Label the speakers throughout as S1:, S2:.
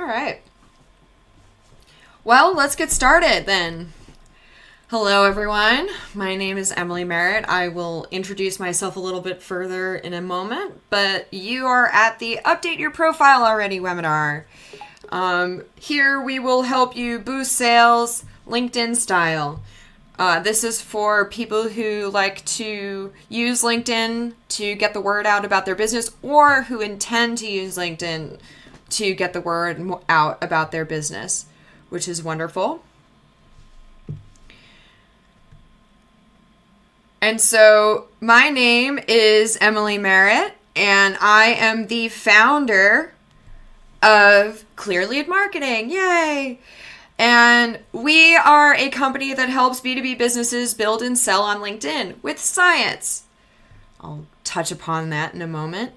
S1: right. Well, let's get started then. Hello, everyone. My name is Emily Merritt. I will introduce myself a little bit further in a moment, but you are at the Update Your Profile Already webinar. Here we will help you boost sales LinkedIn style. This is for people who like to use LinkedIn to get the word out about their business or who intend to use LinkedIn to get the word out about their business, which is wonderful. And so my name is Emily Merritt, and I am the founder of Clear Lead Marketing. Yay! And we are a company that helps B2B businesses build and sell on LinkedIn with science. I'll touch upon that in a moment.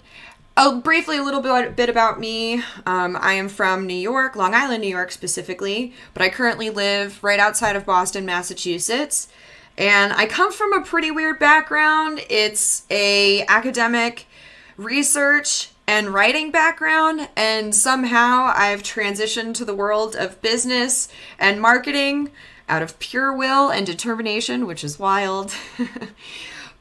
S1: Briefly, a little bit about me. I am from New York, Long Island, New York specifically, but I currently live right outside of Boston, Massachusetts. And I come from a pretty weird background. It's a academic research and writing background, and somehow I've transitioned to the world of business and marketing out of pure will and determination, which is wild.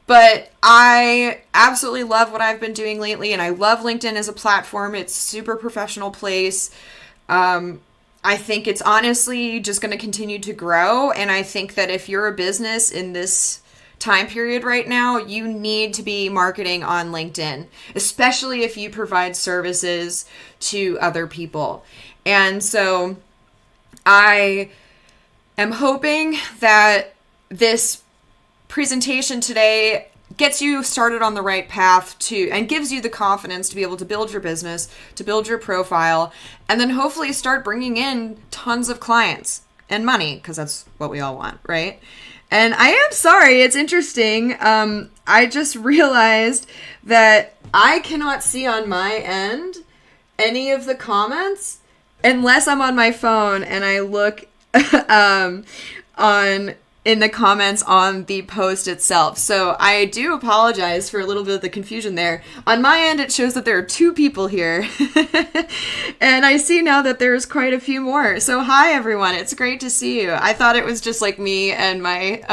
S1: But I absolutely love what I've been doing lately, and I love LinkedIn as a platform. It's a super professional place. I think it's honestly just going to continue to grow. And I think that if you're a business in this time period right now, you need to be marketing on LinkedIn, especially if you provide services to other people. And so I am hoping that this presentation today gets you started on the right path and gives you the confidence to be able to build your business, to build your profile, and then hopefully start bringing in tons of clients and money, because that's what we all want, right? And I am sorry, it's interesting. I just realized that I cannot see on my end any of the comments unless I'm on my phone and I look in the comments on the post itself. So I do apologize for a little bit of the confusion there. On my end, it shows that there are 2 people here. And I see now that there's quite a few more. So hi, everyone. It's great to see you. I thought it was just like me and my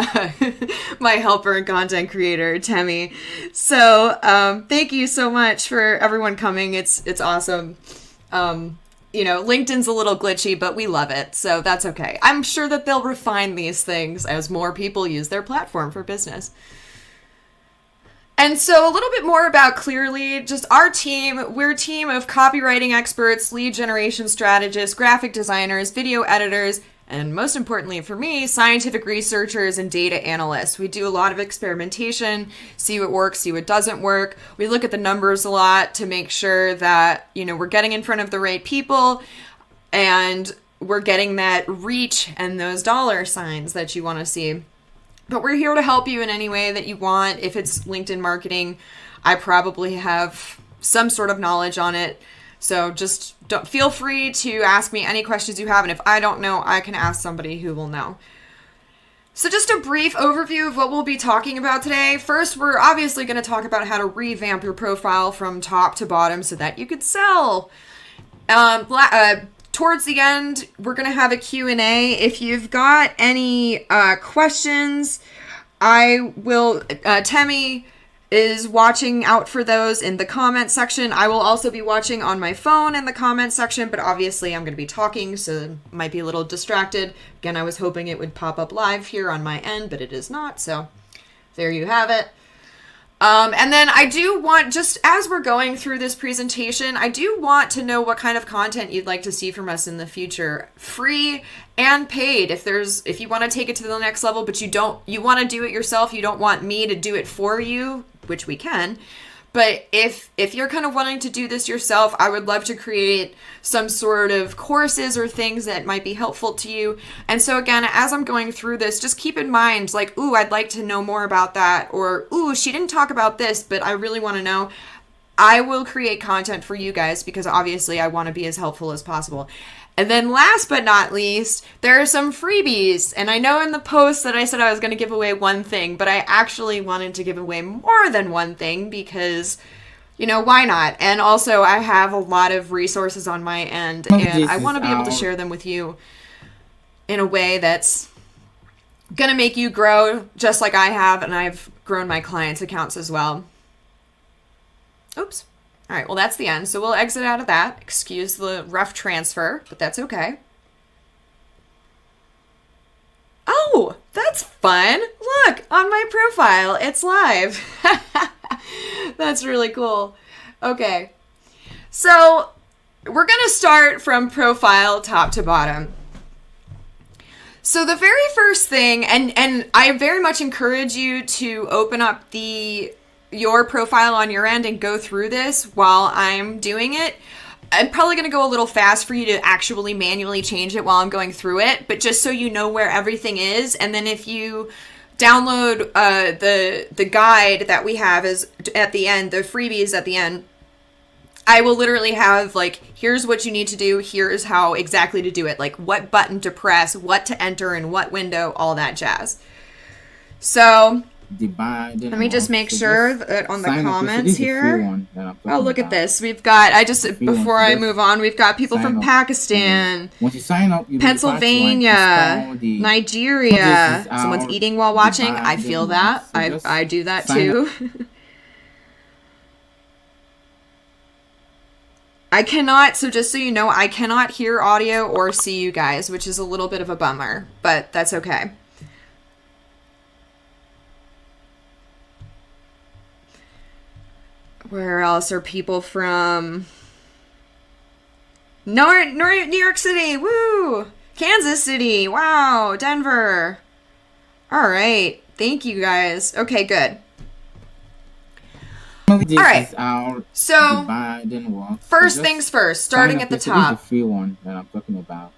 S1: my helper and content creator, Temi. So thank you so much for everyone coming. It's awesome. LinkedIn's a little glitchy, but we love it, so that's okay. I'm sure that they'll refine these things as more people use their platform for business. And so a little bit more about Clearlead, just our team. We're a team of copywriting experts, lead generation strategists, graphic designers, video editors, and most importantly for me, scientific researchers and data analysts. We do a lot of experimentation, see what works, see what doesn't work. We look at the numbers a lot to make sure that, we're getting in front of the right people and we're getting that reach and those dollar signs that you want to see. But we're here to help you in any way that you want. If it's LinkedIn marketing, I probably have some sort of knowledge on it. So just feel free to ask me any questions you have, and if I don't know, I can ask somebody who will know. So just a brief overview of what we'll be talking about today. First, we're obviously going to talk about how to revamp your profile from top to bottom so that you could sell. Towards the end, we're going to have a Q&A. If you've got any questions, Temi is watching out for those in the comment section. I will also be watching on my phone in the comment section, but obviously I'm going to be talking, so might be a little distracted. Again, I was hoping it would pop up live here on my end, but it is not, so there you have it. And then I do want, just as we're going through this presentation, I do want to know what kind of content you'd like to see from us in the future, free and paid. If you want to take it to the next level, but you want to do it yourself, you don't want me to do it for you, which we can. But if you're kind of wanting to do this yourself, I would love to create some sort of courses or things that might be helpful to you. And so again, as I'm going through this, just keep in mind, like, ooh, I'd like to know more about that. Or, ooh, she didn't talk about this, but I really want to know. I will create content for you guys because obviously I want to be as helpful as possible. And then last but not least, there are some freebies. And I know in the post that I said I was going to give away one thing, but I actually wanted to give away more than one thing because why not? And also, I have a lot of resources on my end, and I want to be able to share them with you in a way that's going to make you grow just like I have, and I've grown my clients' accounts as well. Oops. All right, well, that's the end. So we'll exit out of that. Excuse the rough transfer, but that's okay. Oh, that's fun. Look, on my profile, it's live. That's really cool. Okay. So we're going to start from profile top to bottom. So the very first thing, and I very much encourage you to open up your profile on your end and go through this while I'm doing it. I'm probably going to go a little fast for you to actually manually change it while I'm going through it, but just so you know where everything is. And then if you download the guide that we have is at the end, the freebies at the end, I will literally have like, here's what you need to do. Here's how exactly to do it. Like what button to press, what to enter in what window, all that jazz. So let me just make sure that on the comments here. Oh, look at this. We've got, before I move on, we've got people from Pakistan, Pennsylvania, Nigeria. Someone's eating while watching. I feel that. I do that too. I cannot, so just so you know, I cannot hear audio or see you guys, which is a little bit of a bummer, but that's okay. Where else are people from? New York City, woo! Kansas City, wow, Denver. All right, thank you guys. Okay, good. All right, so first things first, starting at the top.
S2: The free one that I'm talking about.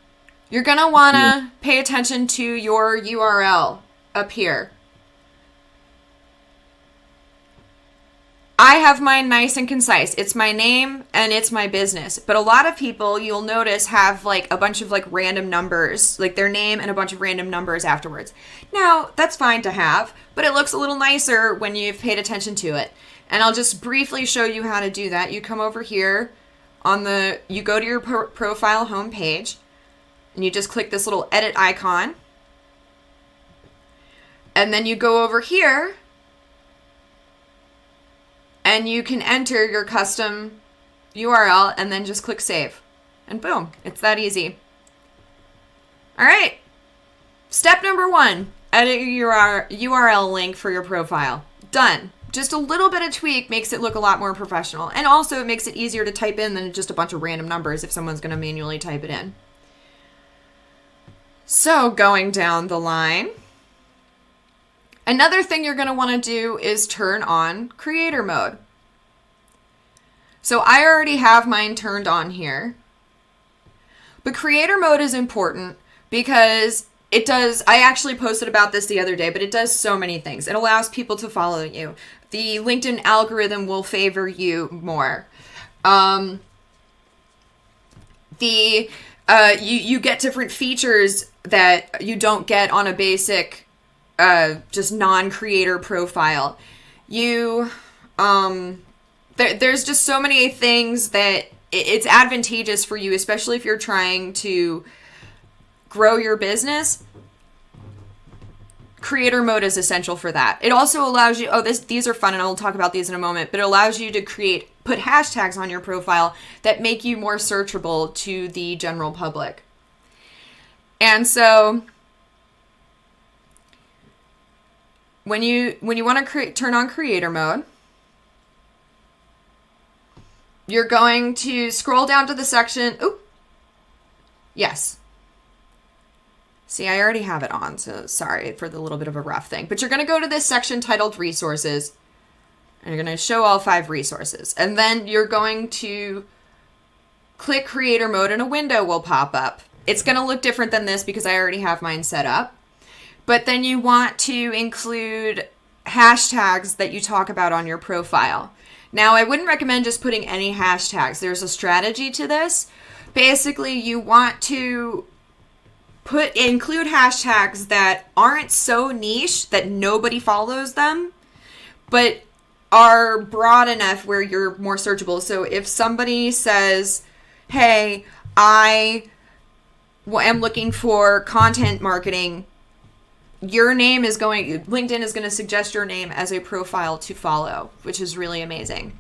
S1: You're gonna wanna pay attention to your URL up here. I have mine nice and concise. It's my name and it's my business. But a lot of people, you'll notice, have like a bunch of like random numbers, like their name and a bunch of random numbers afterwards. Now, that's fine to have, but it looks a little nicer when you've paid attention to it. And I'll just briefly show you how to do that. You come over here you go to your profile homepage and you just click this little edit icon. And then you go over here and you can enter your custom URL and then just click save. And boom, it's that easy. All right. Step number 1, edit your URL link for your profile. Done. Just a little bit of tweak makes it look a lot more professional. And also it makes it easier to type in than just a bunch of random numbers if someone's going to manually type it in. So going down the line, another thing you're going to want to do is turn on creator mode. So I already have mine turned on here. But creator mode is important because it does, I actually posted about this the other day, but it does so many things. It allows people to follow you. The LinkedIn algorithm will favor you more. You get different features that you don't get on a basic just non-creator profile. There's just so many things that it's advantageous for you, especially if you're trying to grow your business. Creator mode is essential for that. It also allows you, these are fun and I'll talk about these in a moment, but it allows you to put hashtags on your profile that make you more searchable to the general public. And so when you want to turn on creator mode, you're going to scroll down to the section. Yes. See, I already have it on, so sorry for the little bit of a rough thing. But you're going to go to this section titled Resources, and you're going to show all 5 resources. And then you're going to click Creator Mode, and a window will pop up. It's going to look different than this because I already have mine set up. But then you want to include hashtags that you talk about on your profile. Now, I wouldn't recommend just putting any hashtags. There's a strategy to this. Basically, you want to include hashtags that aren't so niche that nobody follows them, but are broad enough where you're more searchable. So if somebody says, hey, I am looking for content marketing, LinkedIn is going to suggest your name as a profile to follow, which is really amazing.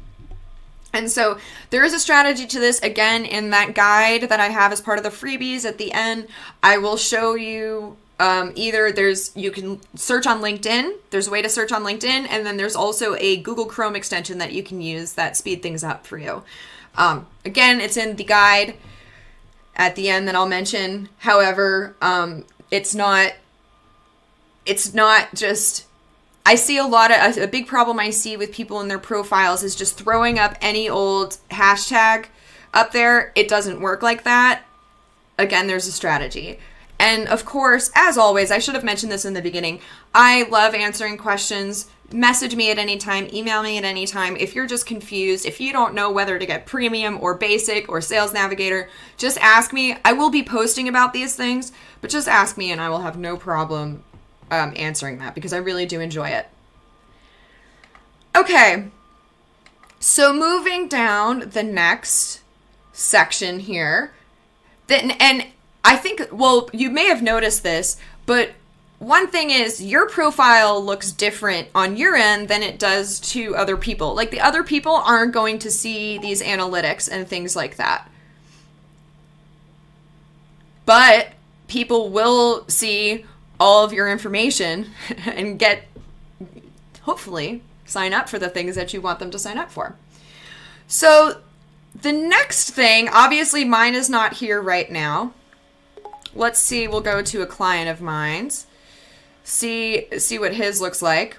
S1: And so there is a strategy to this. Again, in that guide that I have as part of the freebies at the end, I will show you you can search on LinkedIn. There's a way to search on LinkedIn. And then there's also a Google Chrome extension that you can use that speed things up for you. Again, it's in the guide at the end that I'll mention. However, it's not just, I see a big problem I see with people in their profiles is just throwing up any old hashtag up there. It doesn't work like that. Again, there's a strategy. And of course, as always, I should have mentioned this in the beginning, I love answering questions. Message me at any time, email me at any time. If you're just confused, if you don't know whether to get premium or basic or sales navigator, just ask me. I will be posting about these things, but just ask me and I will have no problem answering that because I really do enjoy it. Okay, so moving down the next section here, and I think, well, you may have noticed this, but one thing is your profile looks different on your end than it does to other people. Like the other people aren't going to see these analytics and things like that. But people will see all of your information and hopefully sign up for the things that you want them to sign up for. So the next thing, obviously mine is not here right now. Let's see, we'll go to a client of mine's, see what his looks like.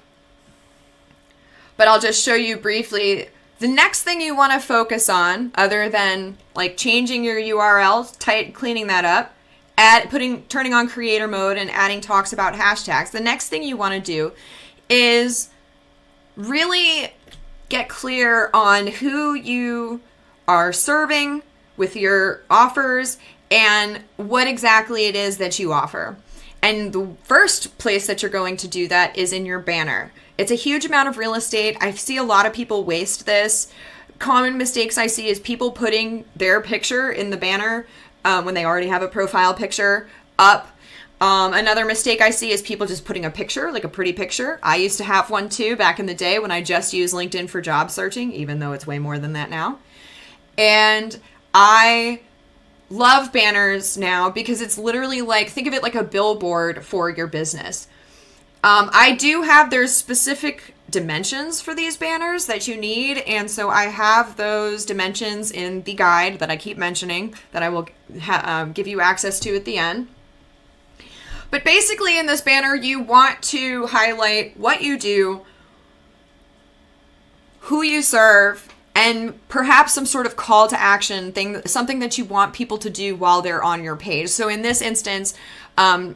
S1: But I'll just show you briefly. The next thing you want to focus on, other than like changing your URL, cleaning that up, turning on creator mode and adding talks about hashtags. The next thing you want to do is really get clear on who you are serving with your offers and what exactly it is that you offer. And the first place that you're going to do that is in your banner. It's a huge amount of real estate. I see a lot of people waste this. Common mistakes I see is people putting their picture in the banner when they already have a profile picture up. Another mistake I see is people just putting a picture, like a pretty picture. I used to have one too back in the day when I just used LinkedIn for job searching, even though it's way more than that now. And I love banners now because it's literally like, think of it like a billboard for your business. There's specific dimensions for these banners that you need. And so I have those dimensions in the guide that I keep mentioning that I will give you access to at the end. But basically in this banner, you want to highlight what you do, who you serve, and perhaps some sort of call to action thing, something that you want people to do while they're on your page. So in this instance,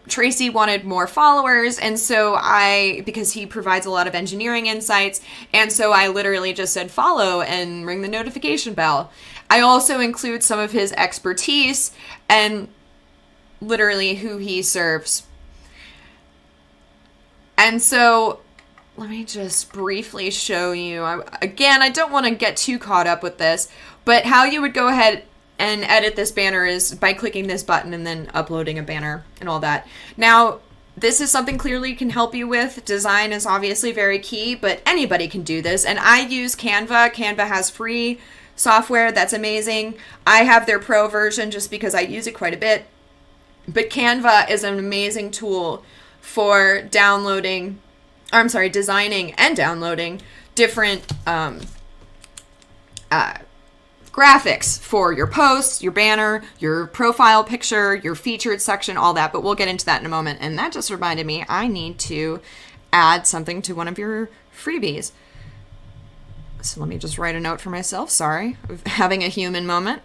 S1: Tracy wanted more followers, and so because he provides a lot of engineering insights, and so I literally just said follow and ring the notification bell. I also include some of his expertise and literally who he serves. And so let me just briefly show you. I don't want to get too caught up with this, but how you would go ahead and edit this banner is by clicking this button and then uploading a banner and all that. Now, this is something Clearly can help you with. Design is obviously very key, but anybody can do this. And I use Canva. Canva has free software that's amazing. I have their pro version just because I use it quite a bit. But Canva is an amazing tool for designing and downloading different graphics for your posts, your banner, your profile picture, your featured section, all that. But we'll get into that in a moment. And that just reminded me, I need to add something to one of your freebies. So let me just write a note for myself. Sorry, having a human moment.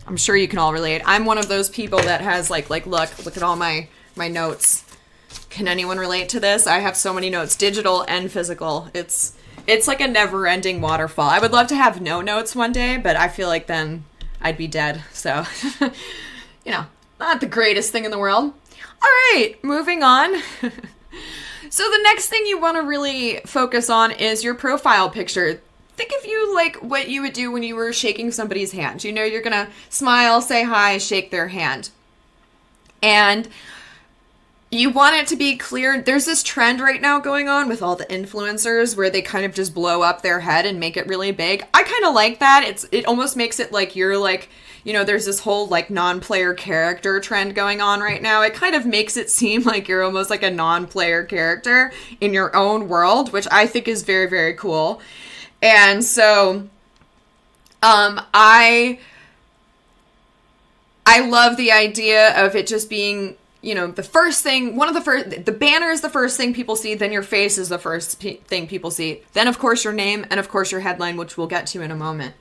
S1: I'm sure you can all relate. I'm one of those people that has look at all my notes. Can anyone relate to this? I have so many notes, digital and physical. It's like a never-ending waterfall. I would love to have no notes one day, but I feel like then I'd be dead. So, not the greatest thing in the world. All right, moving on. So the next thing you want to really focus on is your profile picture. Think of you like what you would do when you were shaking somebody's hand. You know, you're going to smile, say hi, shake their hand. And you want it to be clear. There's this trend right now going on with all the influencers where they kind of just blow up their head and make it really big. I kind of like that. It almost makes it like you're like, you know, there's this whole like non-player character trend going on right now. It kind of makes it seem like you're almost like a non-player character in your own world, which I think is very, very cool. And so I love the idea of it just being, you know, the banner is the first thing people see, then your face is the first thing people see, then of course your name, and of course your headline, which we'll get to in a moment.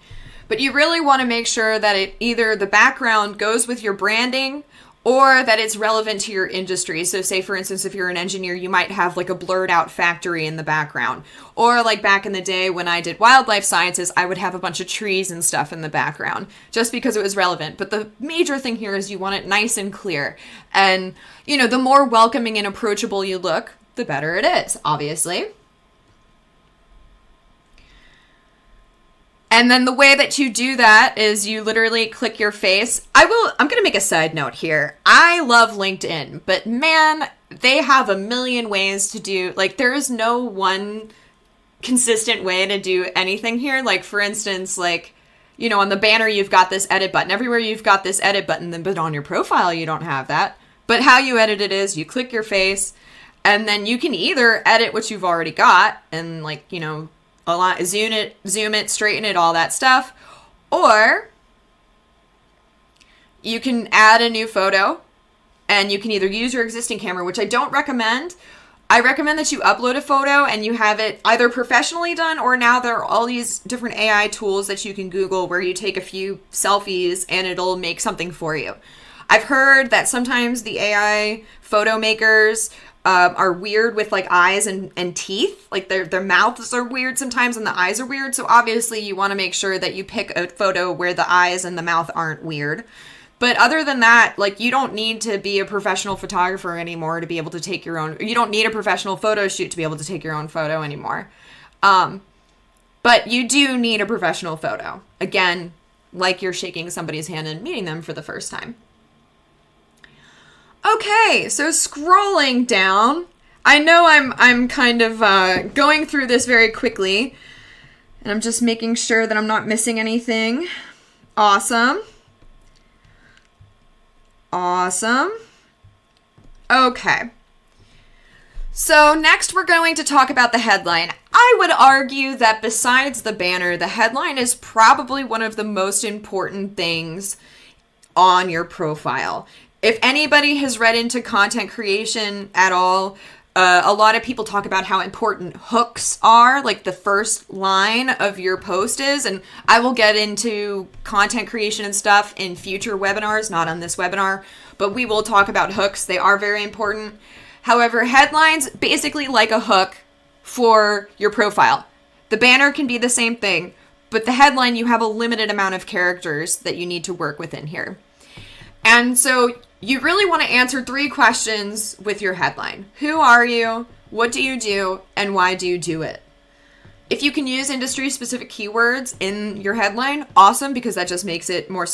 S1: But you really want to make sure that it either the background goes with your branding or that it's relevant to your industry. So say, for instance, if you're an engineer, you might have like a blurred out factory in the background. Or like back in the day when I did wildlife sciences, I would have a bunch of trees and stuff in the background just because it was relevant. But the major thing here is you want it nice and clear. And, you know, the more welcoming and approachable you look, the better it is, obviously. And then the way that you do that is you literally click your face. I'm going to make a side note here. I love LinkedIn, but man, they have a million ways to do, like, there is no one consistent way to do anything here. Like, for instance, like, you know, on the banner, you've got this edit button. Everywhere you've got this edit button, but on your profile, you don't have that. But how you edit it is you click your face, and then you can either edit what you've already got and, like, you know, zoom it, straighten it, all that stuff. Or you can add a new photo, and you can either use your existing camera, which I don't recommend. I recommend that you upload a photo and you have it either professionally done, or now there are all these different AI tools that you can Google where you take a few selfies and it'll make something for you. I've heard that sometimes the AI photo makers are weird with like eyes and teeth. Like their mouths are weird sometimes and the eyes are weird. So obviously you want to make sure that you pick a photo where the eyes and the mouth aren't weird. But other than that, like, you don't need to be a professional photographer anymore to be able to take your own, you don't need a professional photo shoot to be able to take your own photo anymore. But you do need a professional photo. Again, like you're shaking somebody's hand and meeting them for the first time. Okay, so scrolling down, I know I'm kind of going through this very quickly, and I'm just making sure that I'm not missing anything. Awesome. Okay. So next we're going to talk about the headline. I would argue that besides the banner, the headline is probably one of the most important things on your profile. If anybody has read into content creation at all, a lot of people talk about how important hooks are, like the first line of your post is, and I will get into content creation and stuff in future webinars, not on this webinar, but we will talk about hooks. They are very important. However, headlines, basically like a hook for your profile. The banner can be the same thing, but the headline, you have a limited amount of characters that you need to work within here. And so you really want to answer 3 questions with your headline. Who are you? What do you do? And why do you do it? If you can use industry-specific keywords in your headline, awesome, because that just makes it more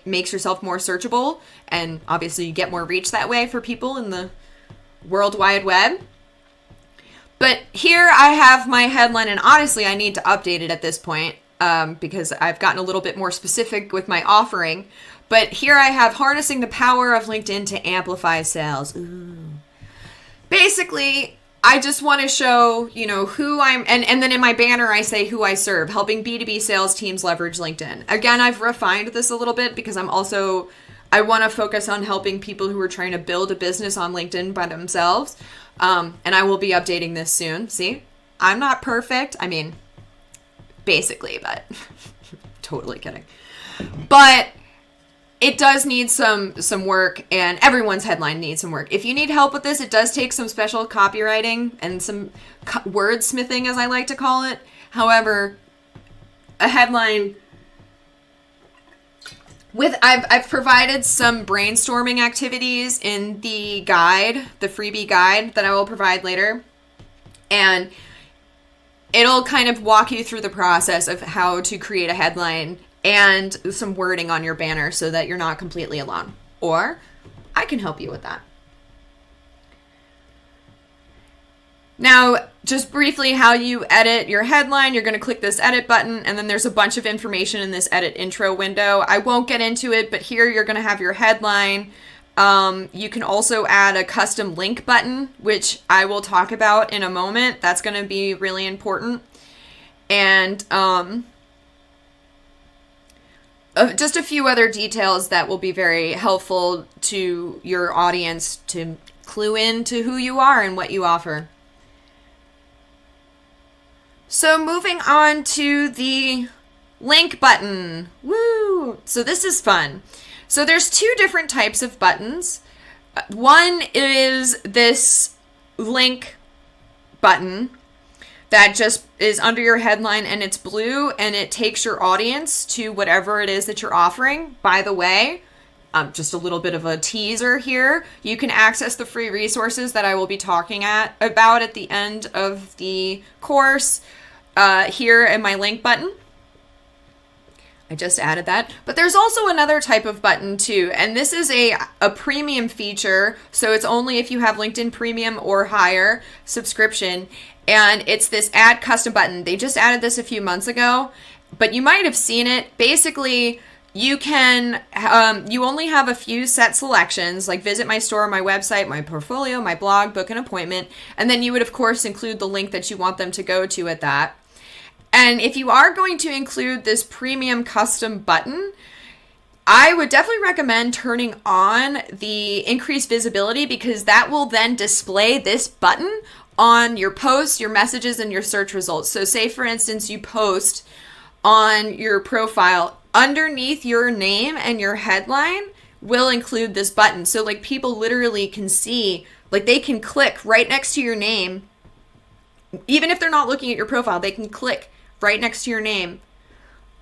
S1: makes yourself more searchable, and obviously you get more reach that way for people in the World Wide Web. But here I have my headline, and honestly, I need to update it at this point because I've gotten a little bit more specific with my offering. But here I have harnessing the power of LinkedIn to amplify sales. Ooh. Basically, I just want to show, you know, who I'm, and then in my banner I say who I serve, helping B2B sales teams leverage LinkedIn. Again, I've refined this a little bit because I want to focus on helping people who are trying to build a business on LinkedIn by themselves. And I will be updating this soon. See, I'm not perfect. I mean, basically, but totally kidding. But it does need some work, and everyone's headline needs some work. If you need help with this, it does take some special copywriting and some wordsmithing, as I like to call it. However, a headline I've provided some brainstorming activities in the guide, the freebie guide that I will provide later. And it'll kind of walk you through the process of how to create a headline and some wording on your banner so that you're not completely alone. Or I can help you with that. Now, just briefly how you edit your headline, you're going to click this edit button, and then there's a bunch of information in this edit intro window. I won't get into it, but here you're going to have your headline. You can also add a custom link button, which I will talk about in a moment. That's going to be really important. And just a few other details that will be very helpful to your audience to clue in to who you are and what you offer. So moving on to the link button. Woo! So this is fun. So there's two different types of buttons. One is this link button that just is under your headline and it's blue and it takes your audience to whatever it is that you're offering. By the way, just a little bit of a teaser here. You can access the free resources that I will be talking about at the end of the course here in my link button. I just added that. But there's also another type of button too, and this is a premium feature, so it's only if you have LinkedIn Premium or higher subscription, and it's this add custom button. They just added this a few months ago, but you might have seen it. Basically, you can, you only have a few set selections, like visit my store, my website, my portfolio, my blog, book an appointment, and then you would of course include the link that you want them to go to at that. And if you are going to include this premium custom button, I would definitely recommend turning on the increased visibility, because that will then display this button on your posts, your messages, and your search results. So say, for instance, you post on your profile, underneath your name and your headline will include this button. So like people literally can see, like they can click right next to your name. Even if they're not looking at your profile, they can click right next to your name,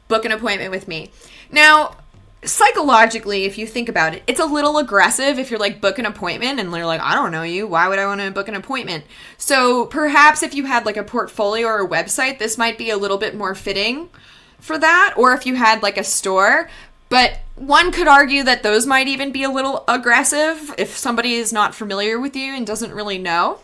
S1: book an appointment with me. Now, psychologically, if you think about it, it's a little aggressive if you're like, book an appointment, and they're like, I don't know you, why would I want to book an appointment? So perhaps if you had like a portfolio or a website, this might be a little bit more fitting for that, or if you had like a store. But one could argue that those might even be a little aggressive if somebody is not familiar with you and doesn't really know.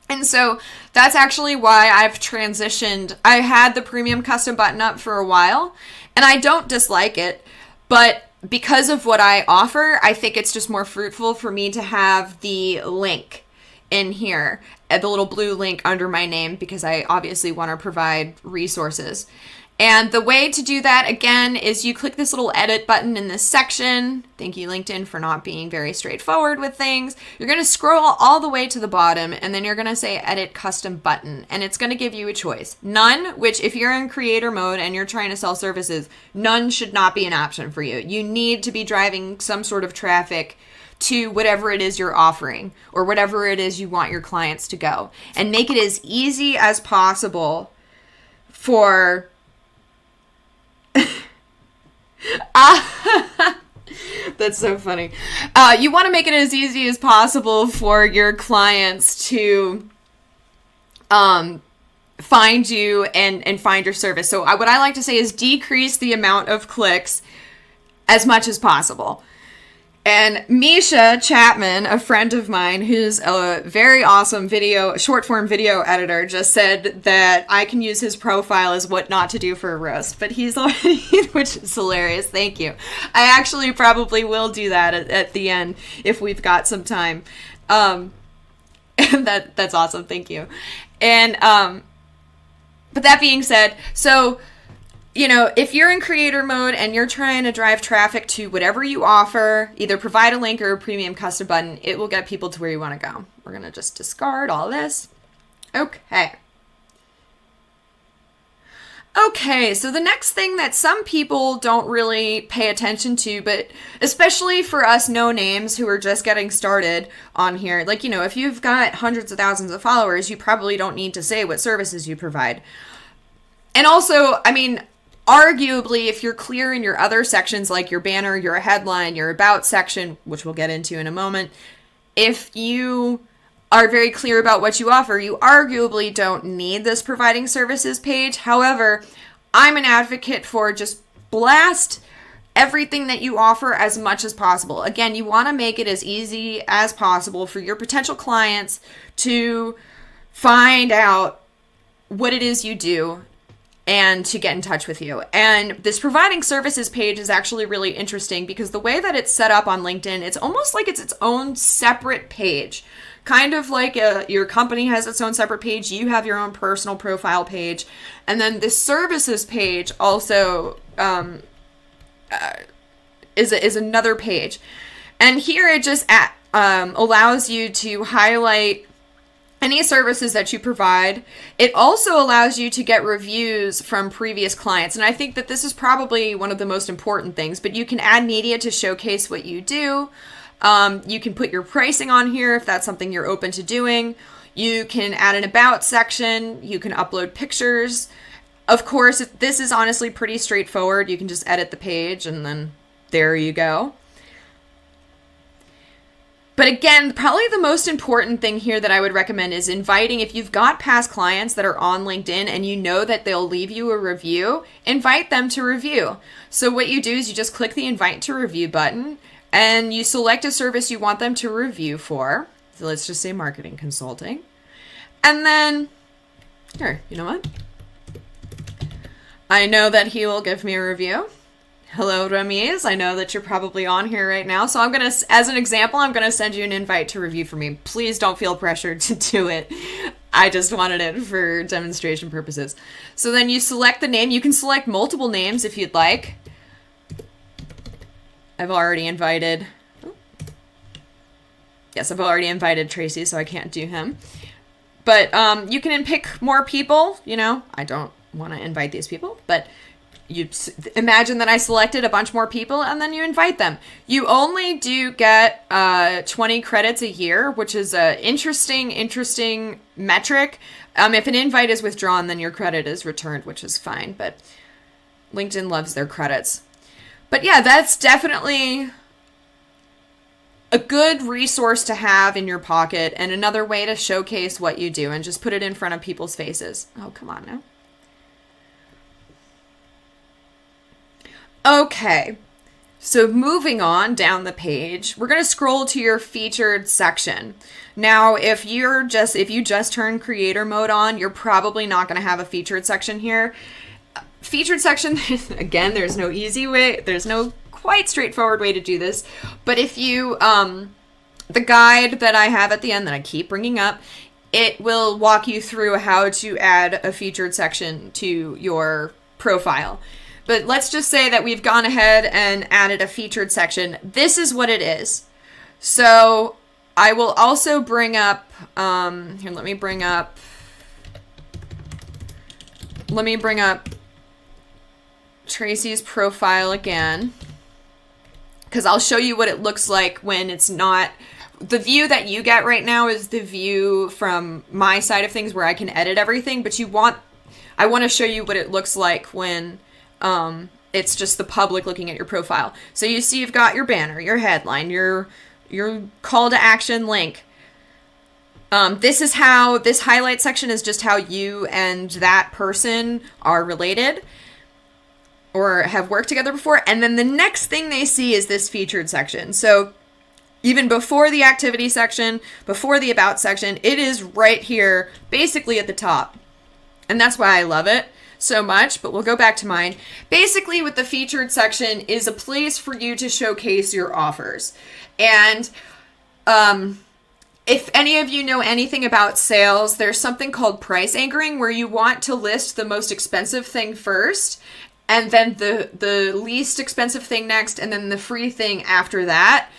S1: And so that's actually why I've transitioned. I had the premium custom button up for a while, and I don't dislike it, but because of what I offer, I think it's just more fruitful for me to have the link in here, the little blue link under my name, because I obviously want to provide resources. And the way to do that, again, is you click this little edit button in this section. Thank you, LinkedIn, for not being very straightforward with things. You're going to scroll all the way to the bottom, and then you're going to say edit custom button, and it's going to give you a choice. None, which if you're in creator mode and you're trying to sell services, none should not be an option for you. You need to be driving some sort of traffic to whatever it is you're offering or whatever it is you want your clients to go, and make it as easy as possible for that's so funny. You want to make it as easy as possible for your clients to find you and find your service. So what I like to say is decrease the amount of clicks as much as possible. And Misha Chapman, a friend of mine who's a very awesome short form video editor, just said that I can use his profile as what not to do for a roast. But he's already, which is hilarious. Thank you. I actually probably will do that at the end if we've got some time. And that's awesome. Thank you. And but that being said, so, you know, if you're in creator mode and you're trying to drive traffic to whatever you offer, either provide a link or a premium custom button, it will get people to where you want to go. We're going to just discard all this. Okay. Okay, so the next thing that some people don't really pay attention to, but especially for us no-names who are just getting started on here, like, you know, if you've got hundreds of thousands of followers, you probably don't need to say what services you provide. And also, I mean, arguably, if you're clear in your other sections, like your banner, your headline, your about section, which we'll get into in a moment, if you are very clear about what you offer, you arguably don't need this providing services page. However, I'm an advocate for just blast everything that you offer as much as possible. Again, you want to make it as easy as possible for your potential clients to find out what it is you do and to get in touch with you. And this providing services page is actually really interesting because the way that it's set up on LinkedIn, it's almost like it's its own separate page. Kind of like your company has its own separate page, you have your own personal profile page, and then this services page also is another page. And here it just allows you to highlight any services that you provide. It also allows you to get reviews from previous clients. And I think that this is probably one of the most important things, but you can add media to showcase what you do. You can put your pricing on here if that's something you're open to doing. You can add an about section. You can upload pictures. Of course, this is honestly pretty straightforward. You can just edit the page and then there you go. But again, probably the most important thing here that I would recommend is inviting, if you've got past clients that are on LinkedIn and you know that they'll leave you a review, invite them to review. So what you do is you just click the invite to review button and you select a service you want them to review for. So let's just say marketing consulting. And then, here, you know what? I know that he will give me a review. Hello, Ramiz. I know that you're probably on here right now. So I'm going to, as an example, I'm going to send you an invite to review for me. Please don't feel pressured to do it. I just wanted it for demonstration purposes. So then you select the name. You can select multiple names if you'd like. I've already invited. Yes, I've already invited Tracy, so I can't do him. But you can pick more people. You know, I don't want to invite these people, but you imagine that I selected a bunch more people and then you invite them. You only do get 20 credits a year, which is an interesting metric. If an invite is withdrawn, then your credit is returned, which is fine, but LinkedIn loves their credits. But yeah, that's definitely a good resource to have in your pocket and another way to showcase what you do and just put it in front of people's faces. Oh, come on now. Okay, so moving on down the page, we're going to scroll to your featured section. Now, if you just turn creator mode on, you're probably not going to have a featured section here. Featured section, again, there's no easy way, there's no quite straightforward way to do this, but if you, the guide that I have at the end that I keep bringing up, it will walk you through how to add a featured section to your profile. But let's just say that we've gone ahead and added a featured section. This is what it is. So I will also bring up, here, let me bring up Tracy's profile again, because I'll show you what it looks like when it's not, the view that you get right now is the view from my side of things where I can edit everything, but I want to show you what it looks like when it's just the public looking at your profile. So you see you've got your banner, your headline, your call to action link. This highlight section is just how you and that person are related or have worked together before. And then the next thing they see is this featured section. So even before the activity section, before the about section, it is right here, basically at the top. And that's why I love it so much, but we'll go back to mine. Basically, with the featured section is a place for you to showcase your offers. And if any of you know anything about sales, there's something called price anchoring where you want to list the most expensive thing first, and then the least expensive thing next, and then the free thing after that.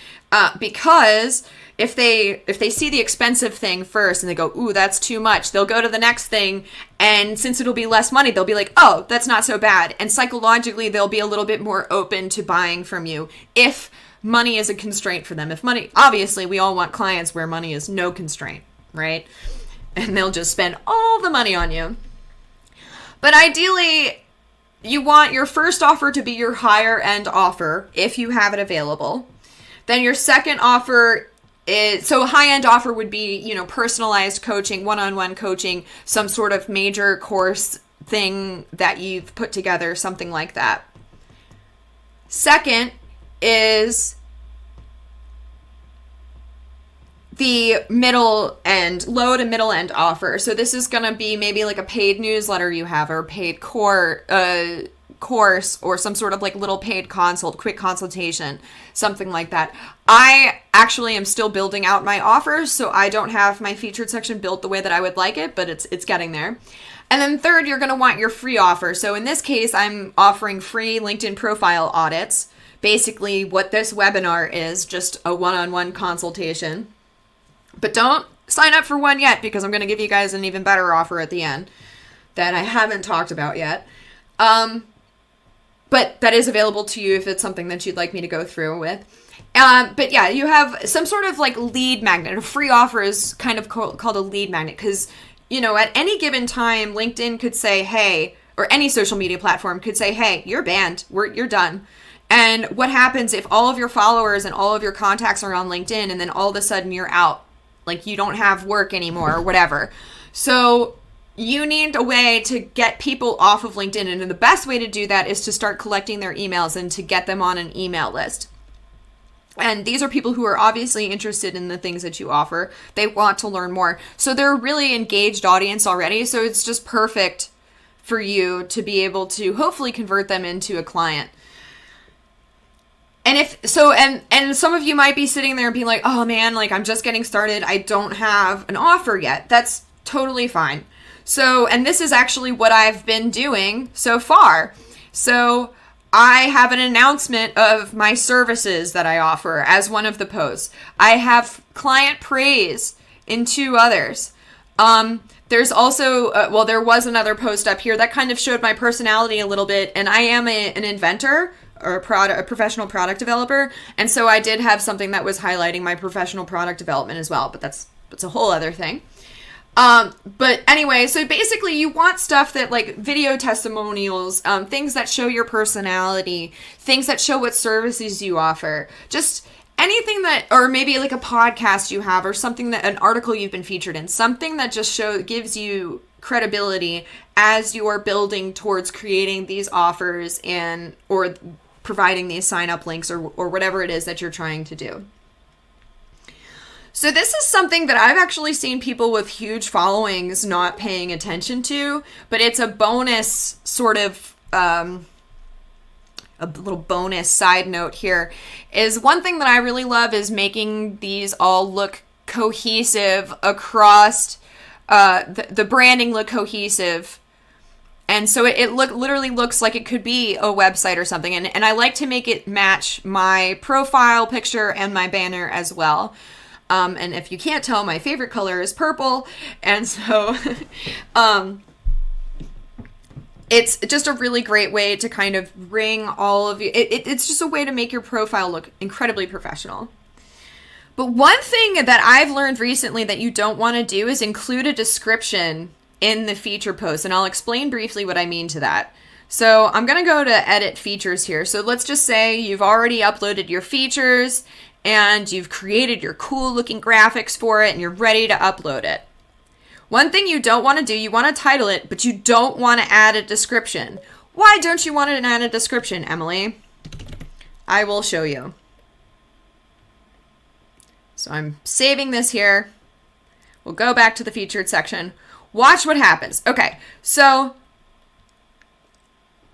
S1: Because if they see the expensive thing first and they go, ooh, that's too much, they'll go to the next thing, and since it'll be less money, they'll be like, oh, that's not so bad. And psychologically, they'll be a little bit more open to buying from you if money is a constraint for them. If money, obviously, we all want clients where money is no constraint, right? And they'll just spend all the money on you. But ideally, you want your first offer to be your higher end offer if you have it available. Then your second offer is, so a high end offer would be, you know, personalized coaching, one-on-one coaching, some sort of major course thing that you've put together, something like that. Second is the middle end, low to middle end offer. So this is going to be maybe like a paid newsletter you have, or a paid course, or some sort of like little paid quick consultation, something like that. I actually am still building out my offers, so I don't have my featured section built the way that I would like it, but it's getting there. And then third, you're going to want your free offer. So in this case, I'm offering free LinkedIn profile audits. Basically what this webinar is, just a one-on-one consultation. But don't sign up for one yet, because I'm going to give you guys an even better offer at the end that I haven't talked about yet. But that is available to you if it's something that you'd like me to go through with. But yeah, you have some sort of like lead magnet. A free offer is kind of called a lead magnet because, you know, at any given time, LinkedIn could say, hey, or any social media platform could say, hey, you're banned. You're done. And what happens if all of your followers and all of your contacts are on LinkedIn and then all of a sudden you're out? Like you don't have work anymore or whatever. So you need a way to get people off of LinkedIn. And the best way to do that is to start collecting their emails and to get them on an email list. And these are people who are obviously interested in the things that you offer. They want to learn more. So they're a really engaged audience already. So it's just perfect for you to be able to hopefully convert them into a client. And if so, and some of you might be sitting there and being like, oh man, like I'm just getting started. I don't have an offer yet. That's totally fine. So, and this is actually what I've been doing so far. So I have an announcement of my services that I offer as one of the posts. I have client praise in 2 others. There's also, there was another post up here that kind of showed my personality a little bit. And I am an inventor, or a professional product developer. And so I did have something that was highlighting my professional product development as well, but that's a whole other thing. But anyway, so basically you want stuff that like video testimonials, things that show your personality, things that show what services you offer, just anything that, or maybe like a podcast you have, or something that, an article you've been featured in, something that just gives you credibility as you are building towards creating these offers or providing these sign up links or whatever it is that you're trying to do. So this is something that I've actually seen people with huge followings not paying attention to, but it's a bonus sort of, a little bonus side note here is one thing that I really love is making these all look cohesive across, the branding look cohesive. And so it literally looks like it could be a website or something. And I like to make it match my profile picture and my banner as well. And if you can't tell, my favorite color is purple. And so it's just a really great way to kind of bring all of you. It's just a way to make your profile look incredibly professional. But one thing that I've learned recently that you don't want to do is include a description in the feature post. And I'll explain briefly what I mean to that. So I'm going to go to edit features here. So let's just say you've already uploaded your features and you've created your cool looking graphics for it and you're ready to upload it. One thing you don't want to do, you want to title it, but you don't want to add a description. Why don't you want to add a description, Emily? I will show you. So I'm saving this here. We'll go back to the featured section. Watch what happens. Okay, so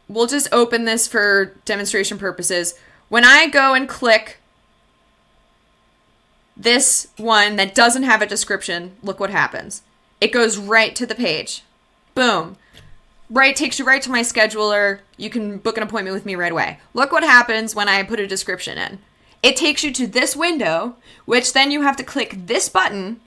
S1: we'll just open this for demonstration purposes. When I go and click this one that doesn't have a description, look what happens. It goes right to the page. Boom. Right, takes you right to my scheduler. You can book an appointment with me right away. Look what happens when I put a description in. It takes you to this window, which then you have to click this button,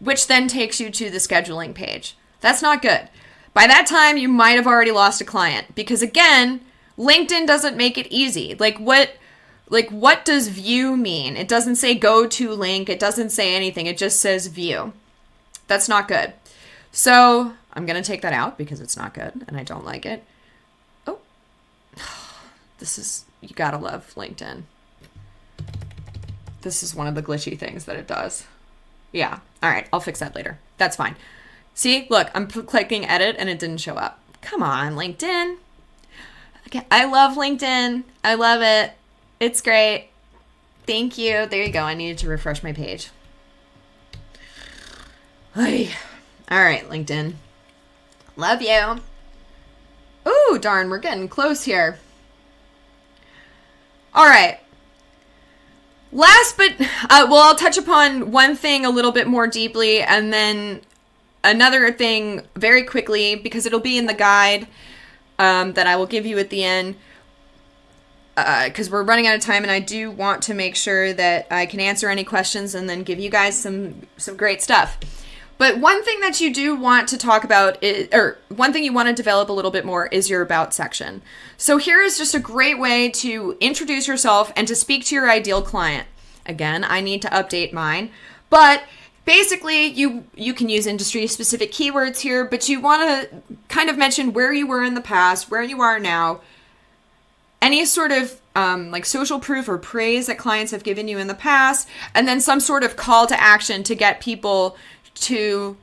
S1: which then takes you to the scheduling page. That's not good. By that time, you might have already lost a client because again, LinkedIn doesn't make it easy. Like what does view mean? It doesn't say go to link. It doesn't say anything. It just says view. That's not good. So I'm going to take that out because it's not good and I don't like it. Oh, You gotta love LinkedIn. This is one of the glitchy things that it does. Yeah. All right. I'll fix that later. That's fine. See, look, I'm clicking edit and it didn't show up. Come on, LinkedIn. Okay. I love LinkedIn. I love it. It's great. Thank you. There you go. I needed to refresh my page. Hey. All right, LinkedIn. Love you. Ooh, darn, we're getting close here. All right. Last but, I'll touch upon one thing a little bit more deeply and then another thing very quickly because it'll be in the guide that I will give you at the end because we're running out of time and I do want to make sure that I can answer any questions and then give you guys some great stuff. But one thing that you do want to talk about one thing you want to develop a little bit more is your about section. So here is just a great way to introduce yourself and to speak to your ideal client. Again, I need to update mine, but basically you can use industry specific keywords here, but you want to kind of mention where you were in the past, where you are now, any sort of like social proof or praise that clients have given you in the past, and then some sort of call to action to get people to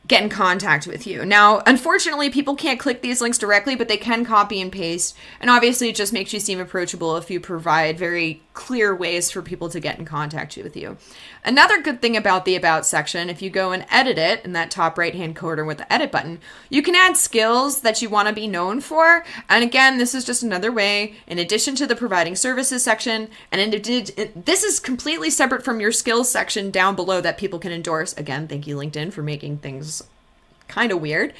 S1: get in contact with you. Now, unfortunately, people can't click these links directly, but they can copy and paste. And obviously, it just makes you seem approachable if you provide very clear ways for people to get in contact with you. Another good thing about the About section, if you go and edit it in that top right-hand corner with the edit button, you can add skills that you want to be known for. And again, this is just another way, in addition to the providing services section, and this is completely separate from your skills section down below that people can endorse. Again, thank you, LinkedIn, for making things kind of weird.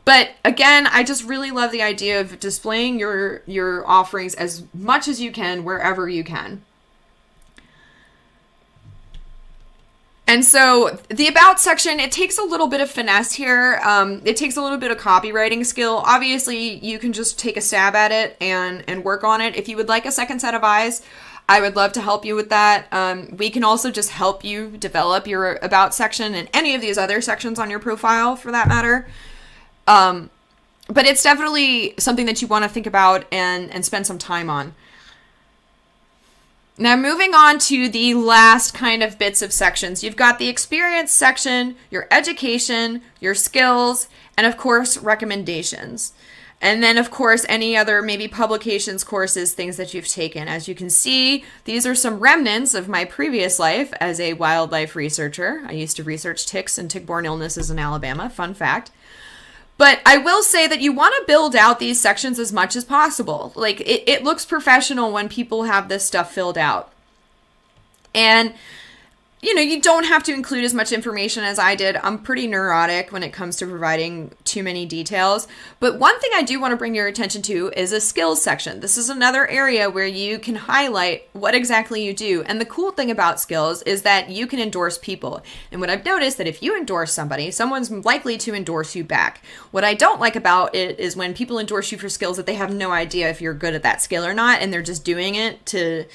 S1: But again, I just really love the idea of displaying your offerings as much as you can wherever you can. And so the About section, it takes a little bit of finesse here. It takes a little bit of copywriting skill. Obviously, you can just take a stab at it and work on it. If you would like a second set of eyes, I would love to help you with that. We can also just help you develop your About section and any of these other sections on your profile for that matter. But it's definitely something that you want to think about and spend some time on. Now, moving on to the last kind of bits of sections. You've got the experience section, your education, your skills, and of course, recommendations. And then, of course, any other maybe publications, courses, things that you've taken. As you can see, these are some remnants of my previous life as a wildlife researcher. I used to research ticks and tick-borne illnesses in Alabama. Fun fact. But I will say that you want to build out these sections as much as possible. Like, it looks professional when people have this stuff filled out. And, you know, you don't have to include as much information as I did. I'm pretty neurotic when it comes to providing too many details. But one thing I do want to bring your attention to is a skills section. This is another area where you can highlight what exactly you do. And the cool thing about skills is that you can endorse people. And what I've noticed that if you endorse somebody, someone's likely to endorse you back. What I don't like about it is when people endorse you for skills that they have no idea if you're good at that skill or not, and they're just doing it to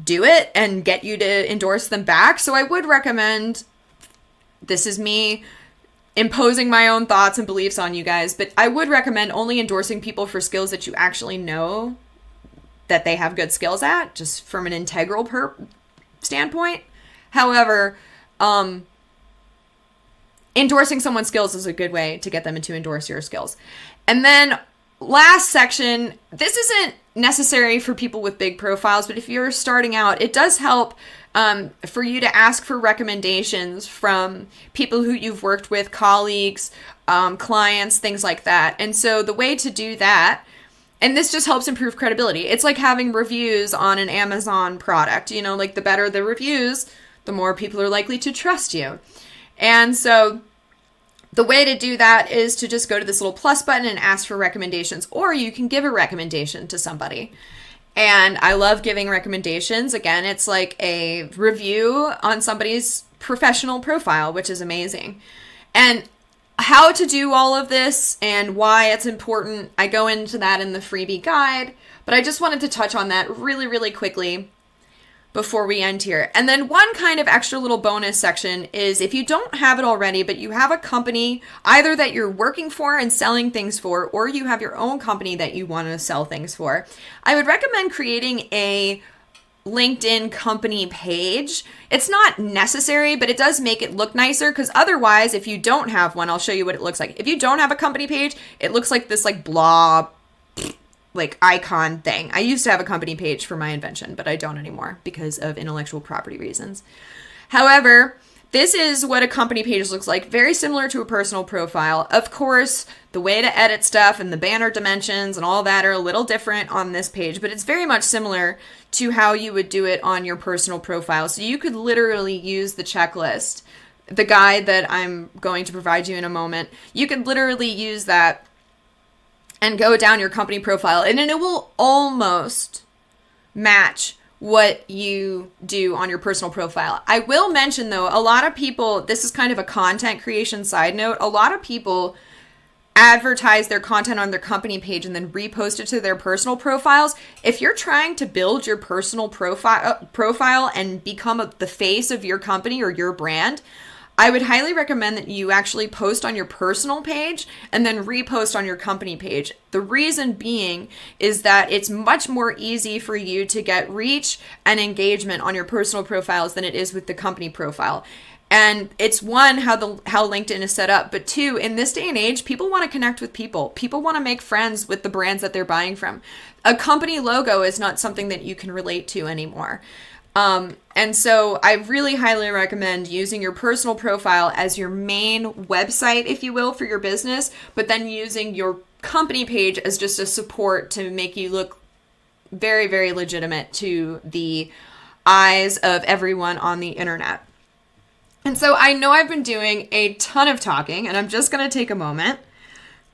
S1: do it and get you to endorse them back. So I would recommend, this is me imposing my own thoughts and beliefs on you guys, but I would recommend only endorsing people for skills that you actually know that they have good skills at, just from an integral standpoint. However, endorsing someone's skills is a good way to get them to endorse your skills. And then last section, this isn't necessary for people with big profiles, but if you're starting out, it does help for you to ask for recommendations from people who you've worked with, colleagues, clients, things like that. And so the way to do that, and this just helps improve credibility. It's like having reviews on an Amazon product. You know, like the better the reviews, the more people are likely to trust you. And so the way to do that is to just go to this little plus button and ask for recommendations, or you can give a recommendation to somebody. And I love giving recommendations. Again, it's like a review on somebody's professional profile, which is amazing. And how to do all of this and why it's important, I go into that in the freebie guide, but I just wanted to touch on that really, really quickly. before we end here. And then one kind of extra little bonus section is if you don't have it already, but you have a company either that you're working for and selling things for, or you have your own company that you want to sell things for, I would recommend creating a LinkedIn company page. It's not necessary, but it does make it look nicer, because otherwise, if you don't have one, I'll show you what it looks like. If you don't have a company page, it looks like this like blah like icon thing. I used to have a company page for my invention, but I don't anymore because of intellectual property reasons. However, this is what a company page looks like, very similar to a personal profile. Of course, the way to edit stuff and the banner dimensions and all that are a little different on this page, but it's very much similar to how you would do it on your personal profile. So you could literally use the checklist, the guide that I'm going to provide you in a moment. You could literally use that and go down your company profile, and then it will almost match what you do on your personal profile. I will mention though, a lot of people, this is kind of a content creation side note, a lot of people advertise their content on their company page and then repost it to their personal profiles. If you're trying to build your personal profile and become the face of your company or your brand, I would highly recommend that you actually post on your personal page and then repost on your company page. The reason being is that it's much more easy for you to get reach and engagement on your personal profiles than it is with the company profile. And it's one, how LinkedIn is set up, but two, in this day and age, people want to connect with people. People want to make friends with the brands that they're buying from. A company logo is not something that you can relate to anymore. And so I really highly recommend using your personal profile as your main website, if you will, for your business, but then using your company page as just a support to make you look very, very legitimate to the eyes of everyone on the internet. And so I know I've been doing a ton of talking, and I'm just going to take a moment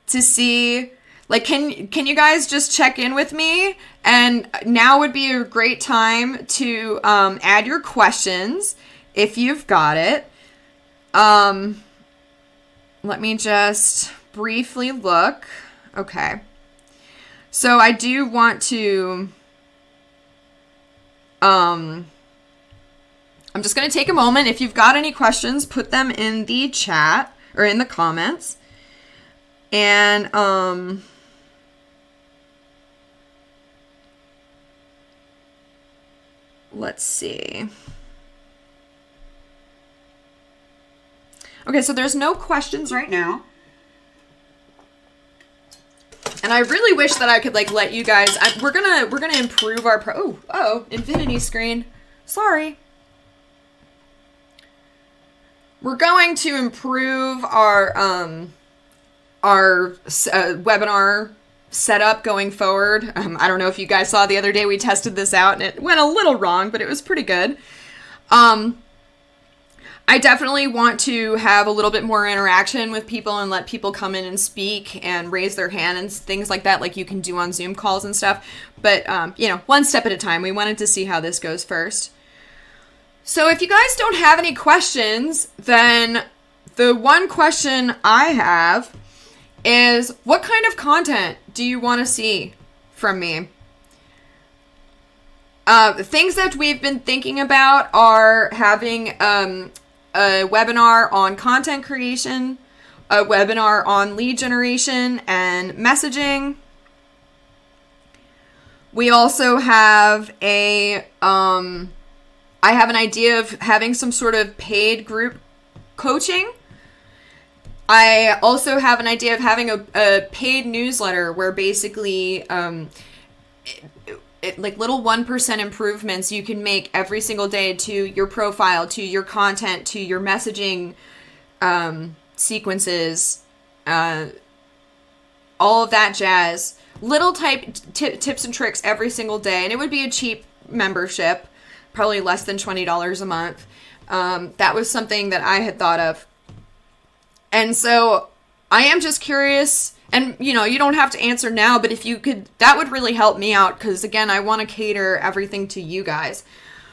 S1: to see, like, can you guys just check in with me? And now would be a great time to add your questions if you've got it. Let me just briefly look. Okay. So I do want to, I'm just going to take a moment. If you've got any questions, put them in the chat or in the comments. And, let's see. Okay, so there's no questions right now. And I really wish that I could like let you guys, we're gonna improve our infinity screen. Sorry. We're going to improve our webinar setup going forward. I don't know if you guys saw the other day, we tested this out and it went a little wrong, but it was pretty good. I definitely want to have a little bit more interaction with people and let people come in and speak and raise their hand and things like that, like you can do on Zoom calls and stuff. But, one step at a time. We wanted to see how this goes first. So if you guys don't have any questions, then the one question I have is, what kind of content do you want to see from me? The things that we've been thinking about are having a webinar on content creation, a webinar on lead generation and messaging. We also have I have an idea of having some sort of paid group coaching. I also have an idea of having a paid newsletter where basically like little 1% improvements you can make every single day to your profile, to your content, to your messaging sequences, all of that jazz. Little tips and tricks every single day. And it would be a cheap membership, probably less than $20 a month. That was something that I had thought of. And so I am just curious, and you don't have to answer now, but if you could, that would really help me out, because again, I want to cater everything to you guys.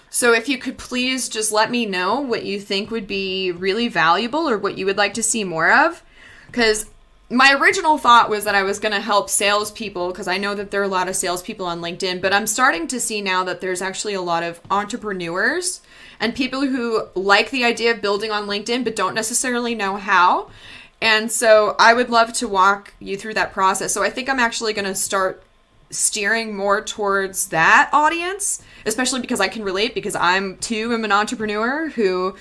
S1: So if you could please just let me know what you think would be really valuable or what you would like to see more of, because my original thought was that I was going to help salespeople, because I know that there are a lot of salespeople on LinkedIn, but I'm starting to see now that there's actually a lot of entrepreneurs and people who like the idea of building on LinkedIn but don't necessarily know how. And so I would love to walk you through that process. So I think I'm actually going to start steering more towards that audience, especially because I can relate, because I'm too am an entrepreneur who,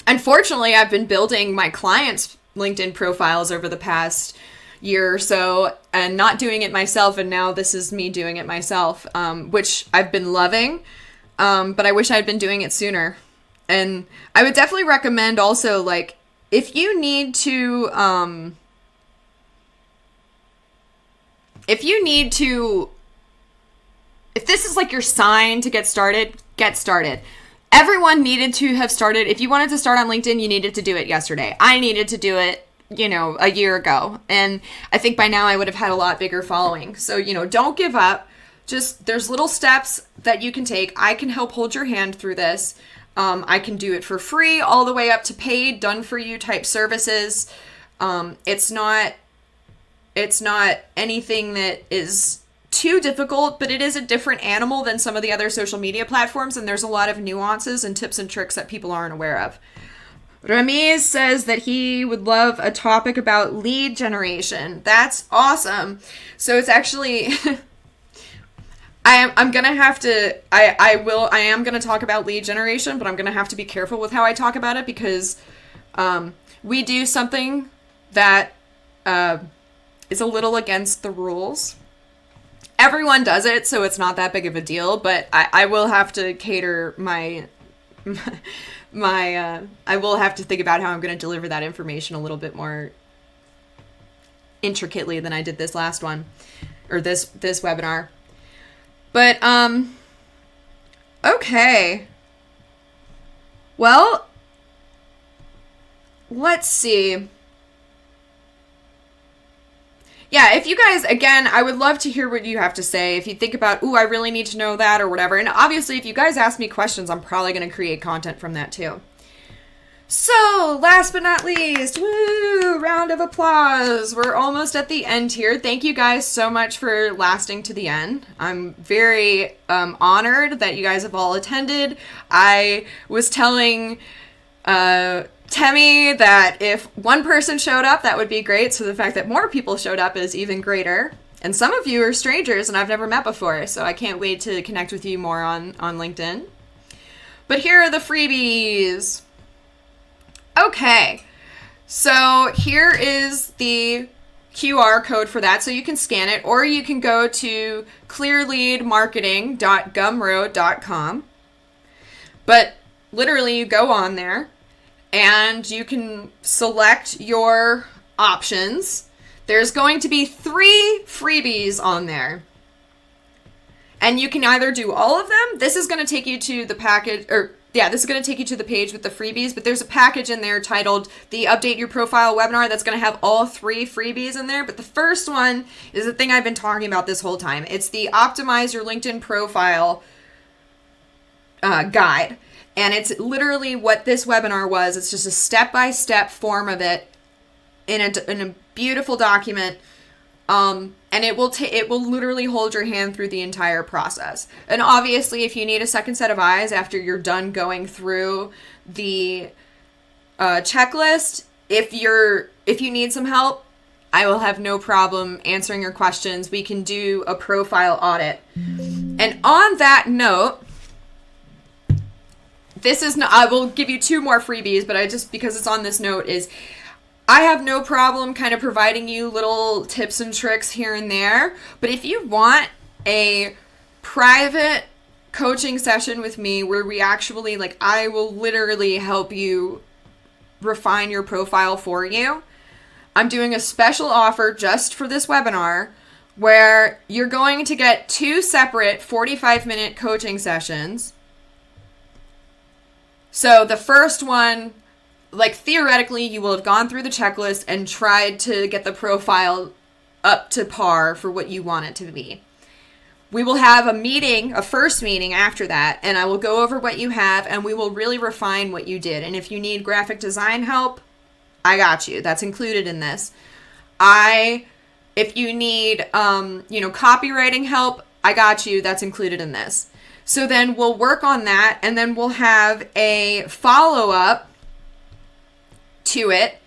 S1: unfortunately, I've been building my clients' LinkedIn profiles over the past year or so and not doing it myself. And now this is me doing it myself, which I've been loving. But I wish I had been doing it sooner. And I would definitely recommend also, like, if you need to, if this is like your sign to get started, get started. Everyone needed to have started. If you wanted to start on LinkedIn, you needed to do it yesterday. I needed to do it, a year ago. And I think by now I would have had a lot bigger following. So, don't give up. Just, there's little steps that you can take. I can help hold your hand through this. I can do it for free all the way up to paid, done for you type services. It's not anything that is too difficult, but it is a different animal than some of the other social media platforms, and there's a lot of nuances and tips and tricks that people aren't aware of. Ramiz says that he would love a topic about lead generation. That's awesome. So it's actually I am going to talk about lead generation, but I'm going to have to be careful with how I talk about it, because we do something that is a little against the rules. Everyone does it, so it's not that big of a deal, but I will have to cater I will have to think about how I'm going to deliver that information a little bit more intricately than I did this last one, or this webinar. But, okay. Well, let's see. Yeah, if you guys, again, I would love to hear what you have to say. If you think about, I really need to know that or whatever. And obviously, if you guys ask me questions, I'm probably going to create content from that too. So, last but not least, woo, round of applause. We're almost at the end here. Thank you guys so much for lasting to the end. I'm very honored that you guys have all attended. I was telling Temi that if one person showed up, that would be great. So the fact that more people showed up is even greater. And some of you are strangers and I've never met before, so I can't wait to connect with you more on LinkedIn. But here are the freebies. Okay, so here is the QR code for that, so you can scan it, or you can go to clearleadmarketing.gumroad.com. But literally, you go on there, and you can select your options. There's going to be 3 freebies on there. And you can either do all of them. This is going to take you to the package, this is going to take you to the page with the freebies, but there's a package in there titled the Update Your Profile webinar that's going to have all 3 freebies in there. But the first one is the thing I've been talking about this whole time. It's the Optimize Your LinkedIn Profile guide. And it's literally what this webinar was. It's just a step-by-step form of it in a beautiful document. And it will literally hold your hand through the entire process. And obviously, if you need a second set of eyes after you're done going through the checklist, if you need some help, I will have no problem answering your questions. We can do a profile audit. And on that note, I will give you 2 more freebies, but because it's on this note, I have no problem kind of providing you little tips and tricks here and there. But if you want a private coaching session with me where we actually, I will literally help you refine your profile for you, I'm doing a special offer just for this webinar where you're going to get 2 separate 45-minute coaching sessions. So the first one, theoretically, you will have gone through the checklist and tried to get the profile up to par for what you want it to be. We will have a first meeting after that, and I will go over what you have, and we will really refine what you did. And if you need graphic design help, I got you. That's included in this. If you need, copywriting help, I got you. That's included in this. So then we'll work on that, and then we'll have a follow-up to it.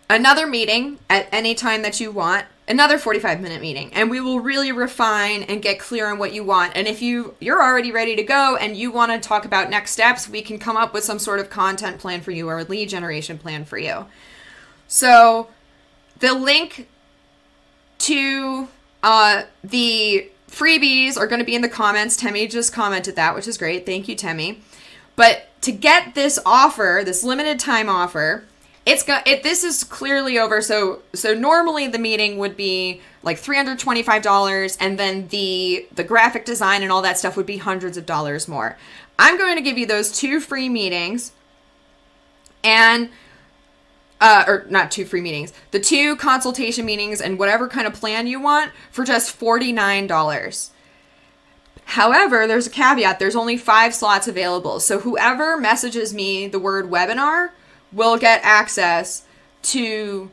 S1: Another meeting at any time that you want. Another 45-minute meeting. And we will really refine and get clear on what you want. And if you're already ready to go and you want to talk about next steps, we can come up with some sort of content plan for you or a lead generation plan for you. So the link to the freebies are going to be in the comments. Temi just commented that, which is great. Thank you, Temi. But to get this offer, this limited time offer, this is clearly over. So normally the meeting would be like $325, and then the graphic design and all that stuff would be hundreds of dollars more. I'm going to give you those 2 free meetings, and or not 2 free meetings, the 2 consultation meetings and whatever kind of plan you want for just $49. However, there's a caveat. There's only 5 slots available. So whoever messages me the word webinar will get access to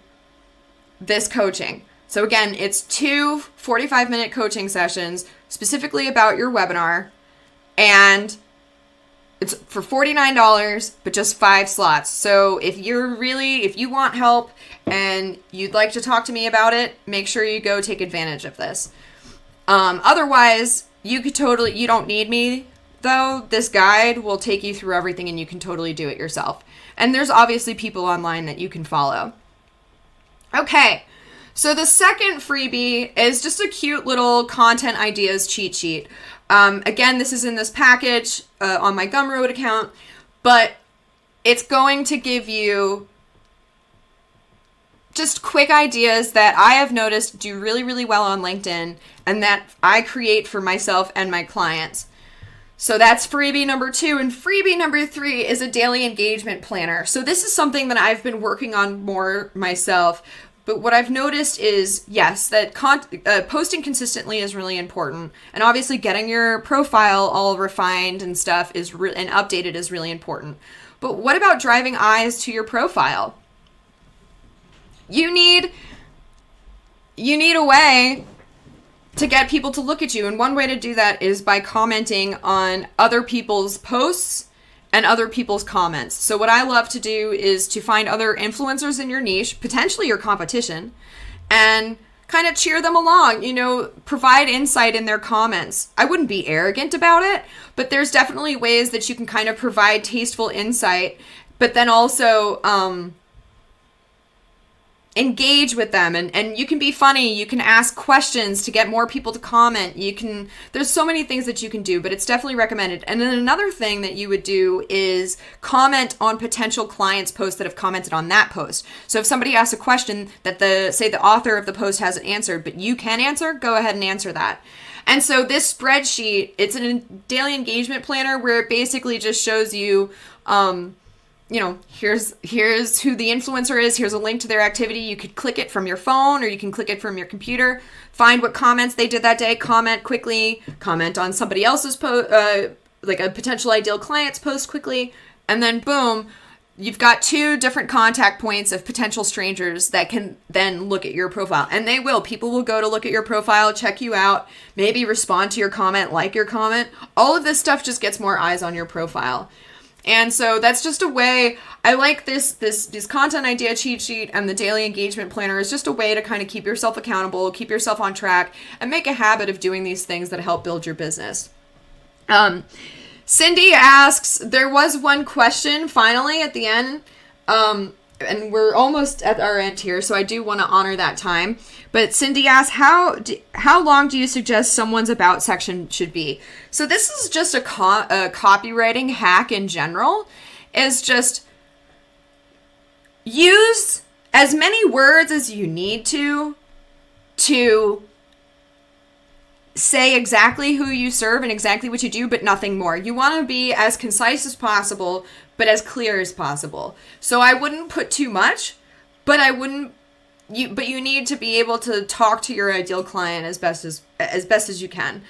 S1: this coaching. So again, it's 2 45-minute coaching sessions specifically about your webinar, and it's for $49, but just 5 slots. So if you want help and you'd like to talk to me about it, make sure you go take advantage of this. Otherwise, you don't need me though. This guide will take you through everything and you can totally do it yourself. And there's obviously people online that you can follow. Okay. So the second freebie is just a cute little content ideas cheat sheet. Again, this is in this package on my Gumroad account, but it's going to give you just quick ideas that I have noticed do really, really well on LinkedIn and that I create for myself and my clients. So that's freebie number 2. And freebie number 3 is a daily engagement planner. So this is something that I've been working on more myself. But what I've noticed is, yes, that posting consistently is really important. And obviously getting your profile all refined and stuff and updated is really important. But what about driving eyes to your profile? You need a way to get people to look at you. And one way to do that is by commenting on other people's posts and other people's comments. So what I love to do is to find other influencers in your niche, potentially your competition, and kind of cheer them along, provide insight in their comments. I wouldn't be arrogant about it, but there's definitely ways that you can kind of provide tasteful insight, but then also engage with them, and you can be funny. You can ask questions to get more people to comment. There's so many things that you can do, but it's definitely recommended. And then another thing that you would do is comment on potential clients' posts that have commented on that post. So if somebody asks a question that the author of the post hasn't answered, but you can answer, go ahead and answer that. And so this spreadsheet, it's a daily engagement planner where it basically just shows you, here's who the influencer is. Here's a link to their activity. You could click it from your phone or you can click it from your computer. Find what comments they did that day. Comment quickly. Comment on somebody else's post, like a potential ideal client's post quickly. And then boom, you've got 2 different contact points of potential strangers that can then look at your profile. And they will. People will go to look at your profile, check you out, maybe respond to your comment, like your comment. All of this stuff just gets more eyes on your profile. And so that's just a way. I like this content idea cheat sheet, and the daily engagement planner is just a way to kind of keep yourself accountable, keep yourself on track, and make a habit of doing these things that help build your business. Cindy asks, there was one question finally at the end, and we're almost at our end here, so I do want to honor that time. But Cindy asks, how long do you suggest someone's about section should be? So this is just a copywriting hack in general, is just use as many words as you need to say exactly who you serve and exactly what you do, but nothing more. You want to be as concise as possible, but as clear as possible. So I wouldn't put too much, but you need to be able to talk to your ideal client as best as you can.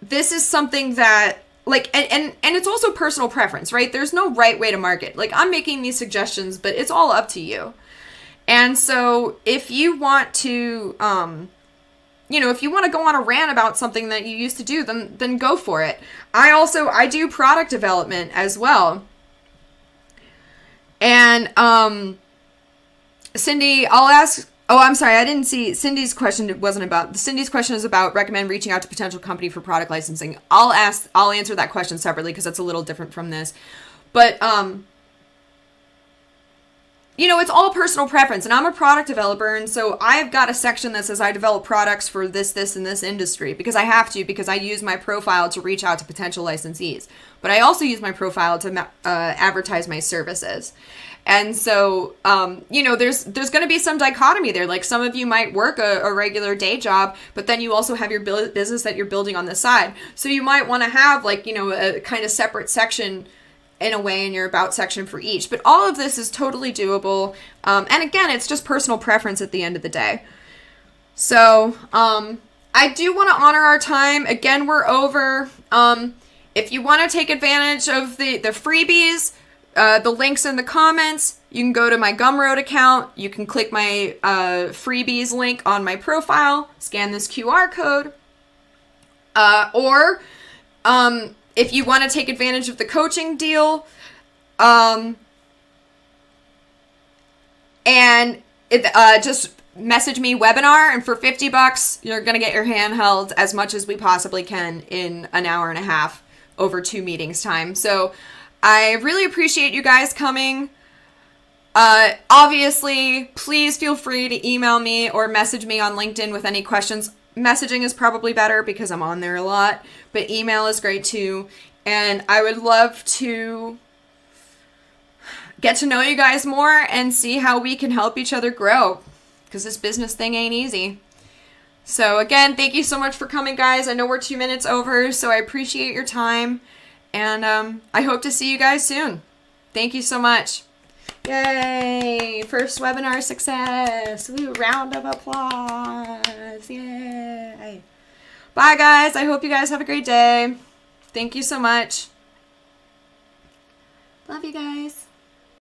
S1: This is something that like, and it's also personal preference, right? There's no right way to market. Like, I'm making these suggestions, but it's all up to you. And so if you want to, if you want to go on a rant about something that you used to do, then go for it. I do product development as well. And, Cindy, I'm sorry, I didn't see Cindy's question. Cindy's question is about recommend reaching out to potential company for product licensing. I'll answer that question separately because that's a little different from this. But, it's all personal preference, and I'm a product developer, and so I've got a section that says I develop products for this, and this industry because I have to, because I use my profile to reach out to potential licensees. But I also use my profile to advertise my services. And so, there's going to be some dichotomy there. Like, some of you might work a regular day job, but then you also have your business that you're building on the side. So you might want to have, like, a kind of separate section in a way in your about section for each. But all of this is totally doable. And again, it's just personal preference at the end of the day. So, I do want to honor our time. Again, we're over. If you want to take advantage of the freebies, the link's in the comments. You can go to my Gumroad account. You can click my freebies link on my profile, scan this QR code. Or if you want to take advantage of the coaching deal, and just message me webinar, and for $50, you're going to get your hand held as much as we possibly can in an hour and a half over 2 meetings time. So I really appreciate you guys coming. Obviously, please feel free to email me or message me on LinkedIn with any questions. Messaging is probably better because I'm on there a lot, but email is great too. And I would love to get to know you guys more and see how we can help each other grow, because this business thing ain't easy. So again, thank you so much for coming, guys. I know we're 2 minutes over, so I appreciate your time. And I hope to see you guys soon. Thank you so much. Yay! First webinar success. Woo, round of applause. Yay. Bye, guys. I hope you guys have a great day. Thank you so much. Love you guys.